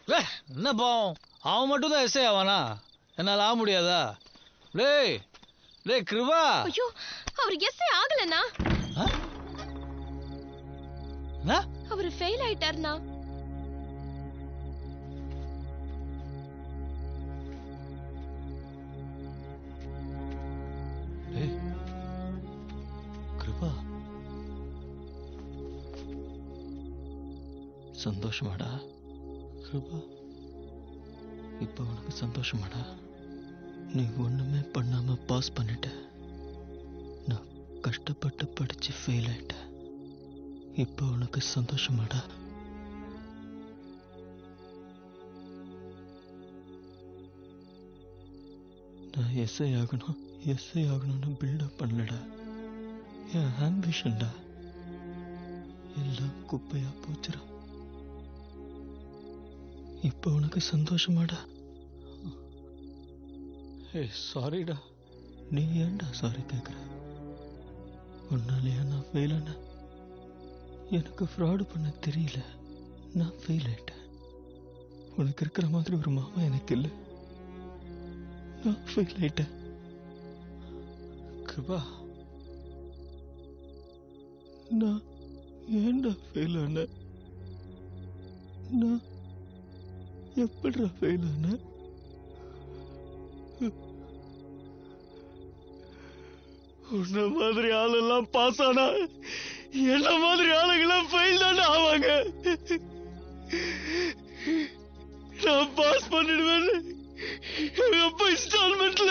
என்ன பாவம், அவன் மட்டும் தான் எஸ்ஐ ஆவானா? என்னால ஆக முடியாதா? டேய் டேய் கிருபா. ஐயோ, அவர் எஸ்ஐ ஆகலண்ணா. அவர் ஃபெயில் ஆயிட்டாருண்ணா. கிருபா, சந்தோஷமாடா? கிருபா, இப்ப உனக்கு சந்தோஷமாடா? நீ ஒண்ணுமே பண்ணாம பாஸ் பண்ணிட்ட. நான் கஷ்டப்பட்டு படிச்சு ஃபெயில் ஆயிட்டேன். இப்ப உனக்கு சந்தோஷமாடா? நான் எஸ்ஐ ஆகணும்னு பில்டப் பண்ணலடா. என் ஆம்பிஷன்டா எல்லாம் குப்பையா போச்சுடா. இப்ப உனக்கு சந்தோஷமாடா? சாரிடா. நீ ஏன்டா சாரி கேட்குற? உன்னாலையா நான் ஃபெயில் ஆனேன்? எனக்கு ஃப்ராடு பண்ண தெரியல, நான் ஃபெயில் ஆயிட்டேன். உனக்கு இருக்கிற மாதிரி ஒரு மாமா எனக்கு இல்லை, நான் ஃபெயில் ஆயிட்டேன். கிருபா, நான் ஏன்டா ஃபெயில் ஆனேன்? நான் எப்படிடா ஃபெயில் ஆனேன்? உன்ன மாதிரி ஆளெல்லாம் பாஸ் ஆனா என்ன மாதிரி ஆளுங்கெல்லாம் ஃபெயில் தானே ஆவாங்க. நான் பாஸ் பண்ணிடுவேன். எப்ப இன்ஸ்டால்மெண்ட்ல